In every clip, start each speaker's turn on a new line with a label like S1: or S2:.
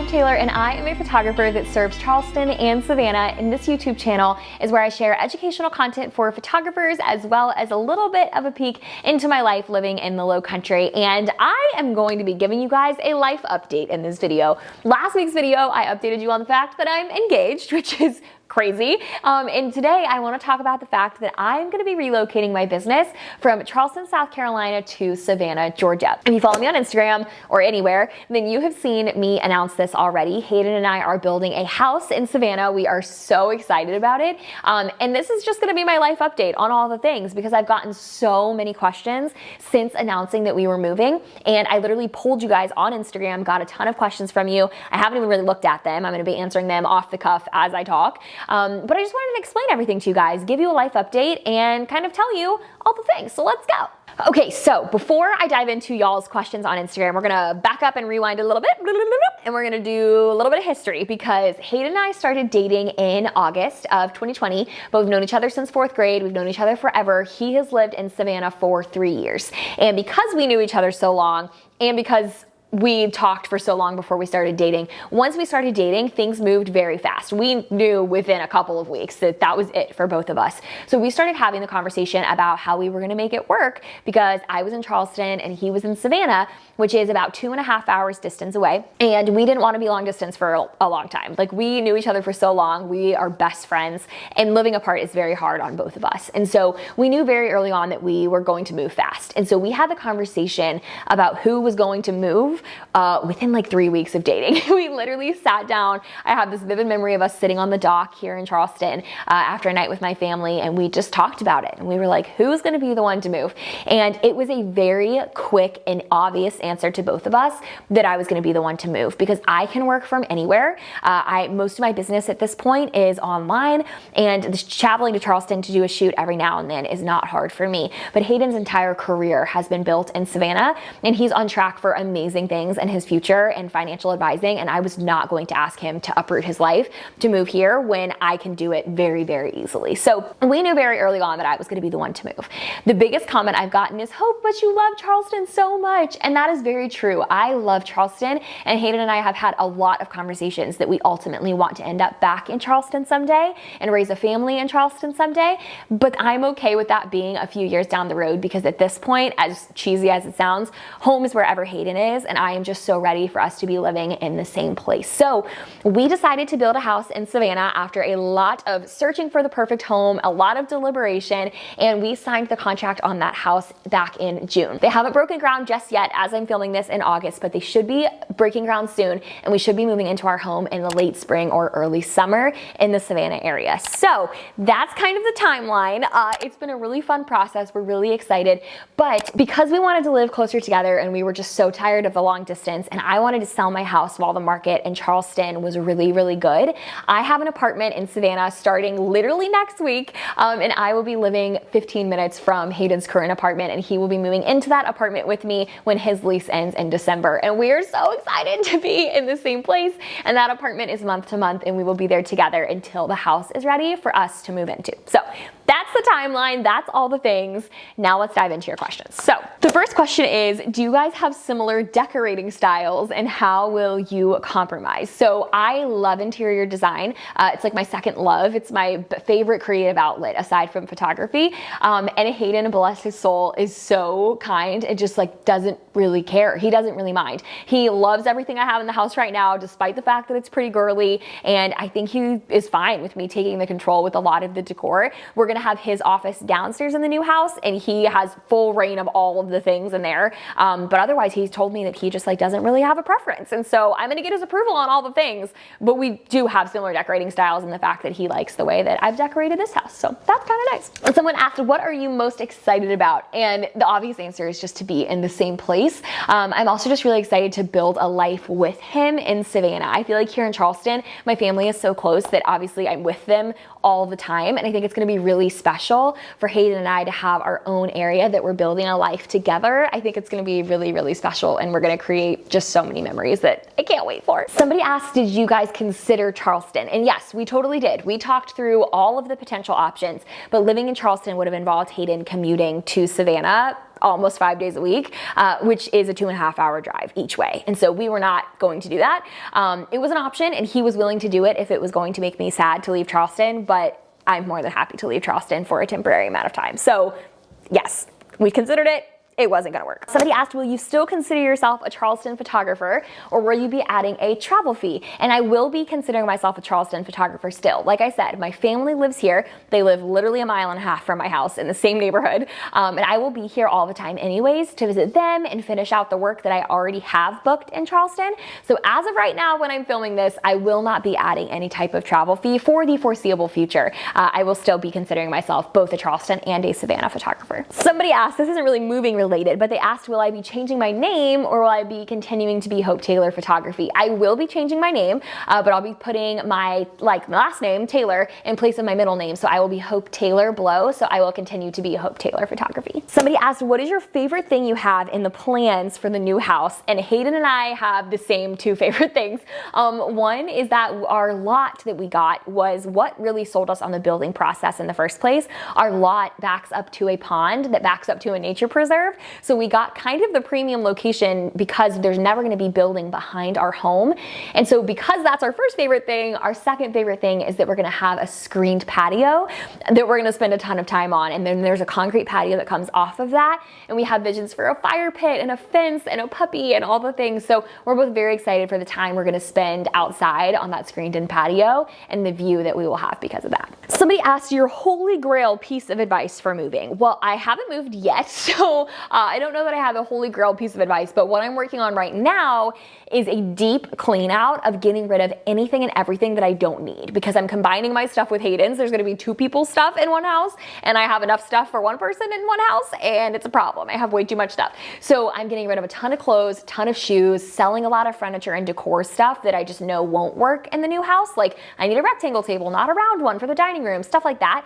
S1: I'm Taylor and I am a photographer that serves Charleston and Savannah, and this YouTube channel is where I share educational content for photographers as well as a little bit of a peek into my life living in the Low Country. And I am going to be giving you guys a life update in this video. Last week's video, I updated you on the fact that I'm engaged, which is crazy. And today I want to talk about the fact that I'm going to be relocating my business from Charleston, South Carolina to Savannah, Georgia. If you follow me on Instagram or anywhere, then you have seen me announce this already. Hayden and I are building a house in Savannah. We are so excited about it. And this is just going to be my life update on all the things because I've gotten so many questions since announcing that we were moving. And I literally polled you guys on Instagram, got a ton of questions from you. I haven't even really looked at them. I'm going to be answering them off the cuff as I talk. But I just wanted to explain everything to you guys, give you a life update, and kind of tell you all the things. So let's go. Okay, so before I dive into y'all's questions on Instagram, we're gonna back up and rewind a little bit, and we're gonna do a little bit of history because Hayden and I started dating in August of 2020, but we've known each other since 4th grade. We've known each other forever. He has lived in Savannah for 3 years. And because we knew each other so long, and because we talked for so long before we started dating. Once we started dating, things moved very fast. We knew within a couple of weeks that that was it for both of us. So we started having the conversation about how we were going to make it work because I was in Charleston and he was in Savannah, which is about 2.5 hours distance away. And we didn't want to be long distance for a long time. Like, we knew each other for so long. We are best friends, and living apart is very hard on both of us. And so we knew very early on that we were going to move fast. And so we had the conversation about who was going to move within like 3 weeks of dating. We literally sat down. I have this vivid memory of us sitting on the dock here in Charleston after a night with my family, and we just talked about it. And we were like, who's going to be the one to move? And it was a very quick and obvious answer to both of us that I was going to be the one to move because I can work from anywhere. Most of my business at this point is online, and traveling to Charleston to do a shoot every now and then is not hard for me. But Hayden's entire career has been built in Savannah, and he's on track for amazing things in his future and financial advising, and I was not going to ask him to uproot his life to move here when I can do it very, very easily. So we knew very early on that I was going to be the one to move. The biggest comment I've gotten is, Hope, but you love Charleston so much. And that is very true. I love Charleston, and Hayden and I have had a lot of conversations that we ultimately want to end up back in Charleston someday and raise a family in Charleston someday. But I'm okay with that being a few years down the road because at this point, as cheesy as it sounds, home is wherever Hayden is, and I am just so ready for us to be living in the same place. So we decided to build a house in Savannah after a lot of searching for the perfect home, a lot of deliberation, and we signed the contract on that house back in June. They haven't broken ground just yet as I'm filming this in August, but they should be breaking ground soon, and we should be moving into our home in the late spring or early summer in the Savannah area. So that's kind of the timeline. It's been a really fun process. We're really excited, but because we wanted to live closer together and we were just so tired of the long distance, and I wanted to sell my house while the market in Charleston was really, really good, I have an apartment in Savannah starting literally next week, and I will be living 15 minutes from Hayden's current apartment, and he will be moving into that apartment with me when his lease ends in December. And we are so excited to be in the same place, and that apartment is month to month, and we will be there together until the house is ready for us to move into. So that's the timeline. That's all the things. Now let's dive into your questions. So the first question is, do you guys have similar decorating styles, and how will you compromise? So I love interior design. It's like my second love. It's my favorite creative outlet aside from photography. And Hayden, bless his soul, is so kind and just like doesn't really care. He doesn't really mind. He loves everything I have in the house right now, despite the fact that it's pretty girly. And I think he is fine with me taking the control with a lot of the decor. We're going to have his office downstairs in the new house, and he has full reign of all of the things in there. But otherwise, he's told me that he just like doesn't really have a preference. And so I'm going to get his approval on all the things, but we do have similar decorating styles in the fact that he likes the way that I've decorated this house. So that's kind of nice. And someone asked, what are you most excited about? And the obvious answer is just to be in the same place. I'm also just really excited to build a life with him in Savannah. I feel like here in Charleston, my family is so close that obviously I'm with them all the time. And I think it's going to be really really special for Hayden and I to have our own area that we're building a life together. I think it's gonna be really, really special, and we're gonna create just so many memories that I can't wait for. Somebody asked, did you guys consider Charleston? And yes, we totally did. We talked through all of the potential options, but living in Charleston would have involved Hayden commuting to Savannah almost 5 days a week, which is a 2.5 hour drive each way. And so we were not going to do that. It was an option, and he was willing to do it if it was going to make me sad to leave Charleston, but I'm more than happy to leave Charleston for a temporary amount of time. So yes, we considered it. It wasn't gonna work. Somebody asked, will you still consider yourself a Charleston photographer, or will you be adding a travel fee? And I will be considering myself a Charleston photographer still. Like I said, my family lives here. They live literally 1.5 miles from my house in the same neighborhood. And I will be here all the time anyways to visit them and finish out the work that I already have booked in Charleston. So as of right now, when I'm filming this, I will not be adding any type of travel fee for the foreseeable future. I will still be considering myself both a Charleston and a Savannah photographer. Somebody asked, this isn't really moving related, but they asked, will I be changing my name, or will I be continuing to be Hope Taylor Photography? I will be changing my name, but I'll be putting my last name, Taylor, in place of my middle name. So I will be Hope Taylor Blow. So I will continue to be Hope Taylor Photography. Somebody asked, what is your favorite thing you have in the plans for the new house? And Hayden and I have the same 2 favorite things. One is that our lot that we got was what really sold us on the building process in the first place. Our lot backs up to a pond that backs up to a nature preserve. So we got kind of the premium location because there's never going to be building behind our home. And so because that's our first favorite thing, our second favorite thing is that we're going to have a screened patio that we're going to spend a ton of time on. And then there's a concrete patio that comes off of that. And we have visions for a fire pit and a fence and a puppy and all the things. So we're both very excited for the time we're going to spend outside on that screened in patio and the view that we will have because of that. Somebody asked your holy grail piece of advice for moving. Well, I haven't moved yet, so I don't know that I have a holy grail piece of advice, but what I'm working on right now is a deep clean out of getting rid of anything and everything that I don't need, because I'm combining my stuff with Hayden's. There's going to be 2 people's stuff in one house, and I have enough stuff for 1 person in one house, and it's a problem. I have way too much stuff. So I'm getting rid of a ton of clothes, a ton of shoes, selling a lot of furniture and decor stuff that I just know won't work in the new house. Like, I need a rectangle table, not a round one for the dining room, stuff like that.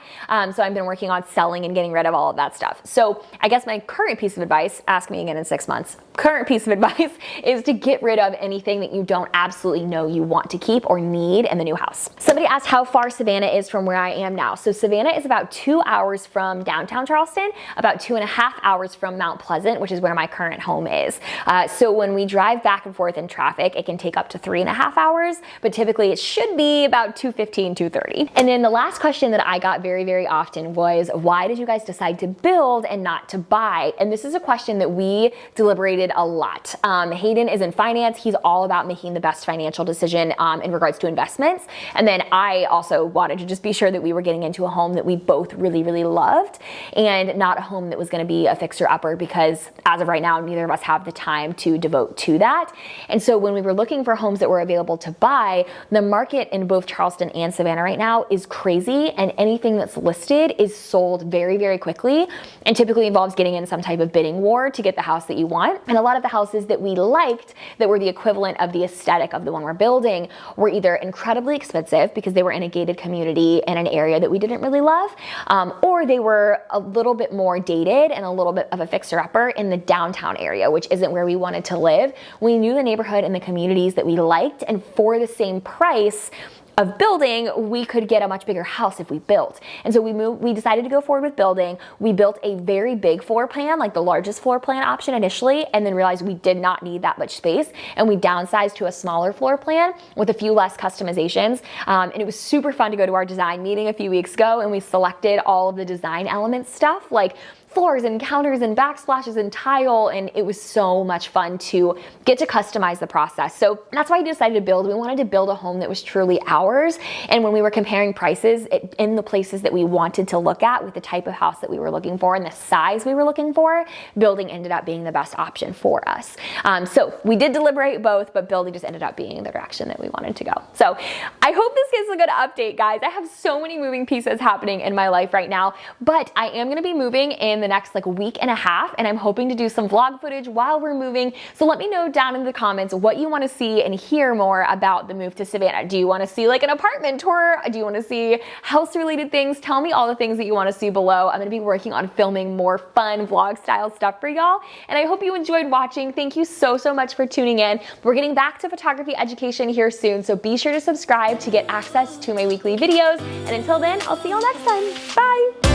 S1: So I've been working on selling and getting rid of all of that stuff. So I guess my current piece of advice, ask me again in 6 months, current piece of advice is to get rid of anything that you don't absolutely know you want to keep or need in the new house. Somebody asked how far Savannah is from where I am now. So Savannah is about 2 hours from downtown Charleston, about 2.5 hours from Mount Pleasant, which is where my current home is. So when we drive back and forth in traffic, it can take up to 3.5 hours, but typically it should be about 2:15, 2:30. And then the last question that I got very, very often was, why did you guys decide to build and not to buy? And this is a question that we deliberated a lot. Hayden is in finance. He's all about making the best financial decision in regards to investments. And then I also wanted to just be sure that we were getting into a home that we both really, really loved, and not a home that was going to be a fixer-upper, because as of right now, neither of us have the time to devote to that. And so when we were looking for homes that were available to buy, the market in both Charleston and Savannah right now is crazy, and anything that's listed is sold very, very quickly, and typically involves getting in some type of bidding war to get the house that you want. And a lot of the houses that we liked that were the equivalent of the aesthetic of the one we're building were either incredibly expensive because they were in a gated community in an area that we didn't really love, or they were a little bit more dated and a little bit of a fixer-upper in the downtown area, which isn't where we wanted to live. We knew the neighborhood and the communities that we liked, and for the same price of building, we could get a much bigger house if we built. And so we decided to go forward with building. We built a very big floor plan, like the largest floor plan option initially, and then realized we did not need that much space. And we downsized to a smaller floor plan with a few less customizations. And it was super fun to go to our design meeting a few weeks ago, and we selected all of the design elements stuff, like floors and counters and backsplashes and tile, and it was so much fun to get to customize the process. So that's why we decided to build. We wanted to build a home that was truly ours, and when we were comparing prices in the places that we wanted to look at with the type of house that we were looking for and the size we were looking for, building ended up being the best option for us. So we did deliberate both, but building just ended up being the direction that we wanted to go. So I hope this gives a good update, guys. I have so many moving pieces happening in my life right now, but I am going to be moving in in the next like week and a half, and I'm hoping to do some vlog footage while we're moving. So let me know down in the comments what you want to see and hear more about the move to Savannah. Do you want to see like an apartment tour? Do you want to see house related things? Tell me all the things that you want to see below. I'm going to be working on filming more fun vlog style stuff for y'all, and I hope you enjoyed watching. Thank you so much for tuning in. We're getting back to photography education here soon, so be sure to subscribe to get access to my weekly videos, and until then, I'll see y'all next time. Bye!